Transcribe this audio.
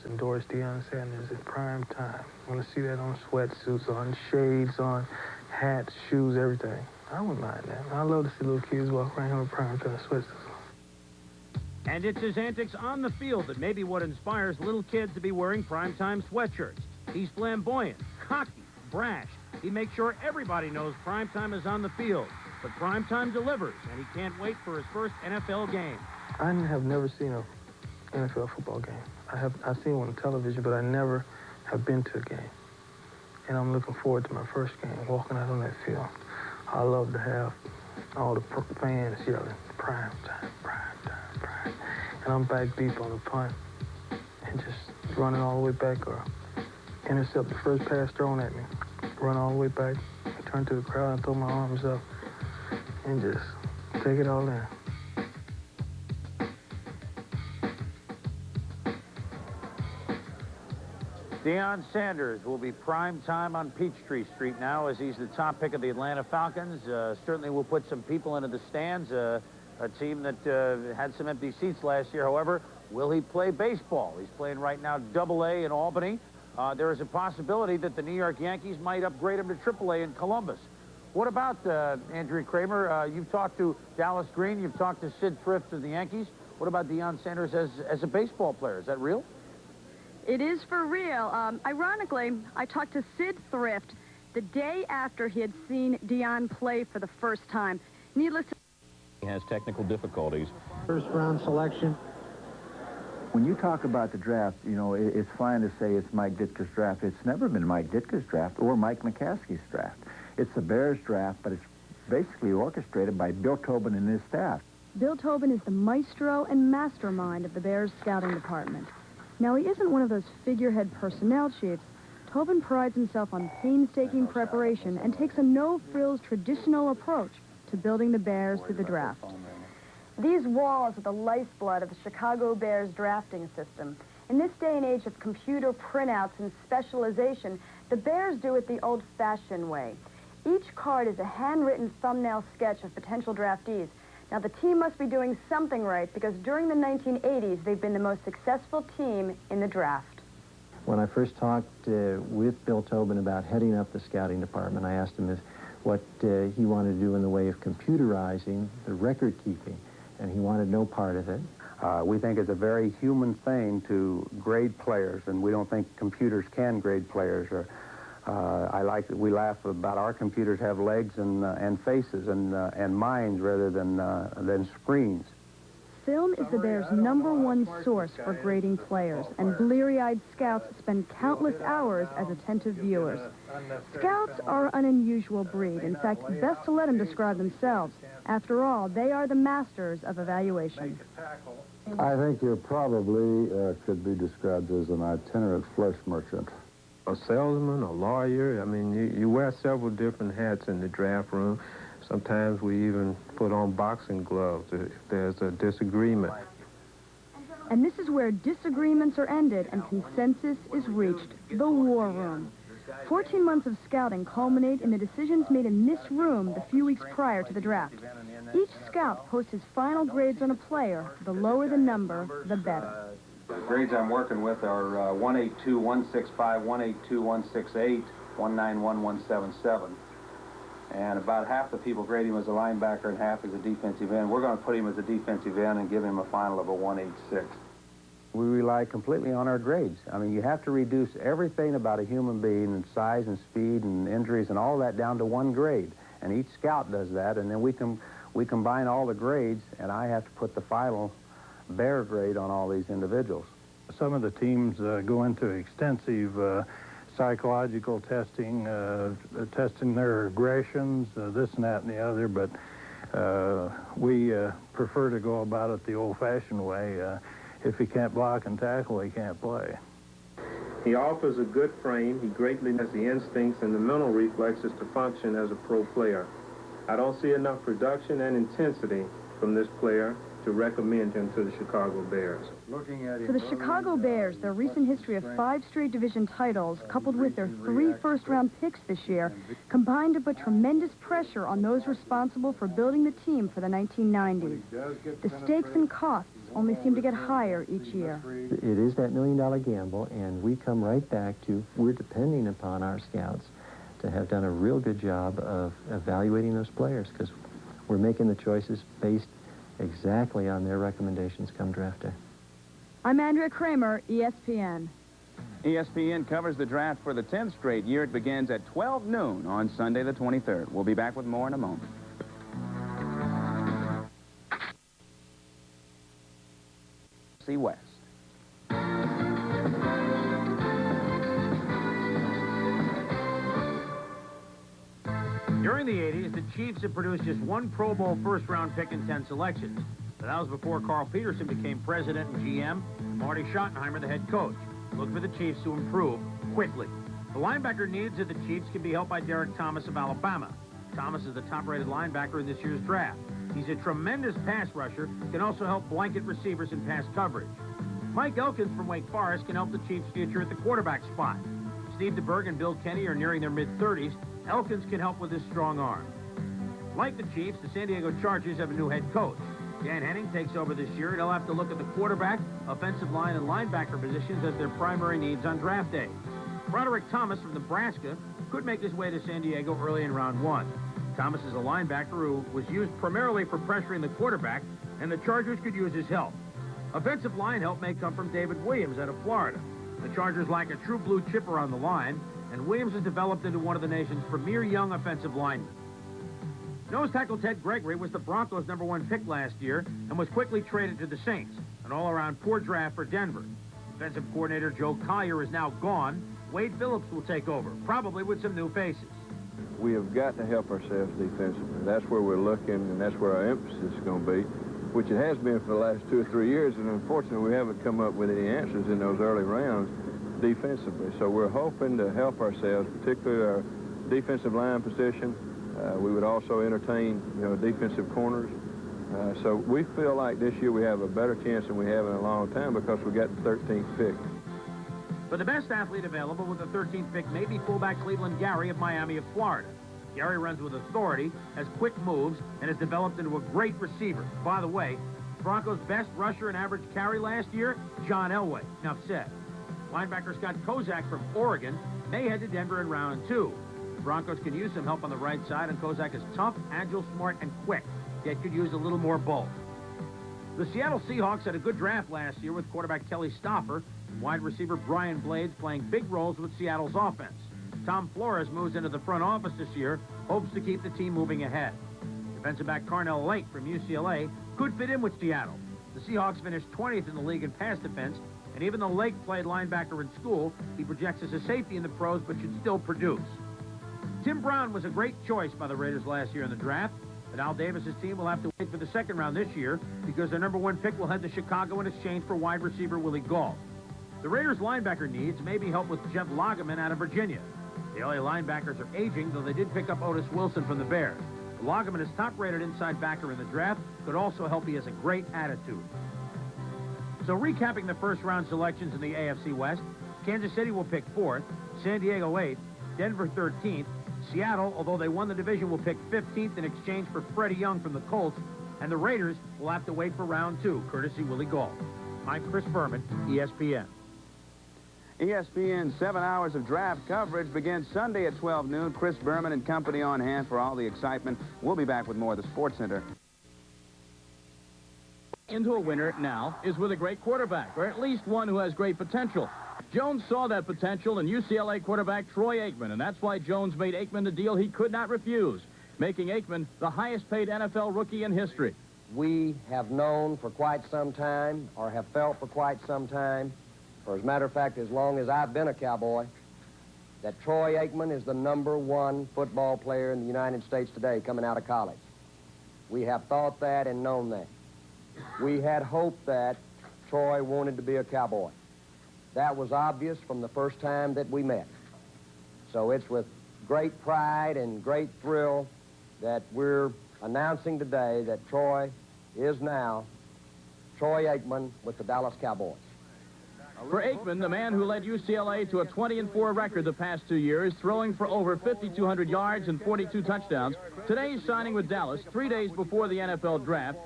endorse Deion Sanders in prime time. I want to see that on sweatsuits, on shades, on hats, shoes, everything. I wouldn't mind that. I love to see little kids walk around here with prime time sweatsuits. And it's his antics on the field that may be what inspires little kids to be wearing primetime sweatshirts. He's flamboyant, cocky, brash. He makes sure everybody knows primetime is on the field. But primetime delivers, and he can't wait for his first NFL game. I have never seen an NFL football game. I've seen one on television, but I never have been to a game. And I'm looking forward to my first game, walking out on that field. I love to have all the fans yelling, prime time, prime time, prime. And I'm back deep on the punt and just running all the way back or intercept the first pass thrown at me. Run all the way back, turn to the crowd and throw my arms up and just take it all in. Deion Sanders will be prime time on Peachtree Street now as he's the top pick of the Atlanta Falcons. Certainly will put some people into the stands. A team that had some empty seats last year. However, will he play baseball? He's playing right now Double-A in Albany. There is a possibility that the New York Yankees might upgrade him to Triple-A in Columbus. What about Andrew Kramer? You've talked to Dallas Green. You've talked to Sid Thrift of the Yankees. What about Deion Sanders as a baseball player? Is that real? It is for real. Ironically, I talked to Sid Thrift the day after he had seen Deion play for the first time. Needless to say, he has technical difficulties. First-round selection. When you talk about the draft, you know, it's fine to say it's Mike Ditka's draft. It's never been Mike Ditka's draft or Mike McCaskey's draft. It's the Bears' draft, but it's basically orchestrated by Bill Tobin and his staff. Bill Tobin is the maestro and mastermind of the Bears scouting department. Now, he isn't one of those figurehead personnel chiefs. Tobin prides himself on painstaking preparation and takes a no-frills traditional approach to building the Bears through the draft. These walls are the lifeblood of the Chicago Bears drafting system. In this day and age of computer printouts and specialization, the Bears do it the old-fashioned way. Each card is a handwritten thumbnail sketch of potential draftees. Now, the team must be doing something right because during the 1980s, they've been the most successful team in the draft. When I first talked with Bill Tobin about heading up the scouting department, I asked him what he wanted to do in the way of computerizing the record keeping, and he wanted no part of it. We think it's a very human thing to grade players, and we don't think computers can grade players. I like that we laugh about our computers have legs and faces and minds rather than screens. Film is the Bears' #1 source for grading players, and bleary-eyed scouts spend countless hours as attentive viewers. Scouts are an unusual breed. In fact, best to let them describe themselves. After all, they are the masters of evaluation. I think you probably could be described as an itinerant flesh merchant. A salesman, a lawyer. I mean, you wear several different hats in the draft room. Sometimes we even put on boxing gloves if there's a disagreement. And this is where disagreements are ended and consensus is reached, the war room. 14 months of scouting culminate in the decisions made in this room the few weeks prior to the draft. Each scout posts his final grades on a player. The lower the number, the better. The grades I'm working with are 182, 165, 182, 168, 191, 177. And about half the people grade him as a linebacker and half as a defensive end. We're going to put him as a defensive end and give him a final of a 186. We rely completely on our grades. I mean, you have to reduce everything about a human being and size and speed and injuries and all that down to one grade. And each scout does that, and then we combine all the grades, and I have to put the final Bear grade on all these individuals. Some of the teams go into extensive psychological testing, testing their aggressions, this and that and the other, but we prefer to go about it the old-fashioned way. If he can't block and tackle, he can't play. He offers a good frame. He greatly has the instincts and the mental reflexes to function as a pro player. I don't see enough production and intensity from this player to recommend him to the Chicago Bears. For the Chicago Bears, their recent history of 5 straight division titles, coupled with their 3 first-round picks this year, combined to put tremendous pressure on those responsible for building the team for the 1990s. The stakes and costs only seem to get higher each year. It is that $1 million gamble, and we come right back to we're depending upon our scouts to have done a real good job of evaluating those players, because we're making the choices based exactly on their recommendations come draft day. I'm Andrea Kramer, ESPN. ESPN covers the draft for the 10th straight year. It begins at 12 noon on Sunday the 23rd. We'll be back with more in a moment. West. During the 80s, the Chiefs had produced just one Pro Bowl first-round pick in 10 selections. But that was before Carl Peterson became president and GM, and Marty Schottenheimer the head coach. Look for the Chiefs to improve quickly. The linebacker needs of the Chiefs can be helped by Derrick Thomas of Alabama. Thomas is the top-rated linebacker in this year's draft. He's a tremendous pass rusher, can also help blanket receivers in pass coverage. Mike Elkins from Wake Forest can help the Chiefs' future at the quarterback spot. Steve DeBerg and Bill Kenny are nearing their mid-30s. Elkins can help with his strong arm. Like the Chiefs, the San Diego Chargers have a new head coach. Dan Henning takes over this year, and he'll have to look at the quarterback, offensive line, and linebacker positions as their primary needs on draft day. Derrick Thomas from Nebraska could make his way to San Diego early in round 1. Thomas is a linebacker who was used primarily for pressuring the quarterback, and the Chargers could use his help. Offensive line help may come from David Williams out of Florida. The Chargers lack a true blue chipper on the line, and Williams has developed into one of the nation's premier young offensive linemen. Nose tackle Ted Gregory was the Broncos' #1 pick last year and was quickly traded to the Saints, an all-around poor draft for Denver. Defensive coordinator Joe Collier is now gone. Wade Phillips will take over, probably with some new faces. We have got to help ourselves defensively. That's where we're looking, and that's where our emphasis is going to be, which it has been for the last 2 or 3 years, and unfortunately we haven't come up with any answers in those early rounds defensively. So we're hoping to help ourselves, particularly our defensive line position. We would also entertain, defensive corners. So we feel like this year we have a better chance than we have in a long time because we got the 13th pick. But the best athlete available with the 13th pick may be fullback Cleveland Gary of Miami of Florida. Gary runs with authority, has quick moves, and has developed into a great receiver. By the way, Broncos' best rusher in average carry last year, John Elway. Enough said. Linebacker Scott Kozak from Oregon may head to Denver in round 2. The Broncos can use some help on the right side, and Kozak is tough, agile, smart, and quick, yet could use a little more bulk. The Seattle Seahawks had a good draft last year with quarterback Kelly Stoffer and wide receiver Brian Blades playing big roles with Seattle's offense. Tom Flores moves into the front office this year, hopes to keep the team moving ahead. Defensive back Carnell Lake from UCLA could fit in with Seattle. The Seahawks finished 20th in the league in pass defense, and even though Lake played linebacker in school, he projects as a safety in the pros but should still produce. Tim Brown was a great choice by the Raiders last year in the draft, but Al Davis's team will have to wait for the second round this year because their #1 pick will head to Chicago in exchange for wide receiver Willie Gault. The Raiders' linebacker needs may be helped with Jeff Lageman out of Virginia. The LA linebackers are aging, though they did pick up Otis Wilson from the Bears. Lageman is top-rated inside backer in the draft, could also help. He has a great attitude. So recapping the first-round selections in the AFC West, Kansas City will pick 4th, San Diego 8th, Denver 13th, Seattle, although they won the division, will pick 15th in exchange for Freddie Young from the Colts, and the Raiders will have to wait for round 2, courtesy Willie Gault. I'm Chris Berman, ESPN. ESPN's 7 hours of draft coverage begins Sunday at 12 noon. Chris Berman and company on hand for all the excitement. We'll be back with more of the Sports Center. Into a winner now is with a great quarterback, or at least one who has great potential. Jones saw that potential in UCLA quarterback Troy Aikman, and that's why Jones made Aikman a deal he could not refuse, making Aikman the highest-paid NFL rookie in history. We have known for quite some time, or have felt for quite some time, or as a matter of fact, as long as I've been a Cowboy, that Troy Aikman is the #1 football player in the United States today coming out of college. We have thought that and known that. We had hoped that Troy wanted to be a Cowboy. That was obvious from the first time that we met. So it's with great pride and great thrill that we're announcing today that Troy is now Troy Aikman with the Dallas Cowboys. For Aikman, the man who led UCLA to a 20-4 record the past 2 years, throwing for over 5,200 yards and 42 touchdowns, today he's signing with Dallas 3 days before the NFL draft.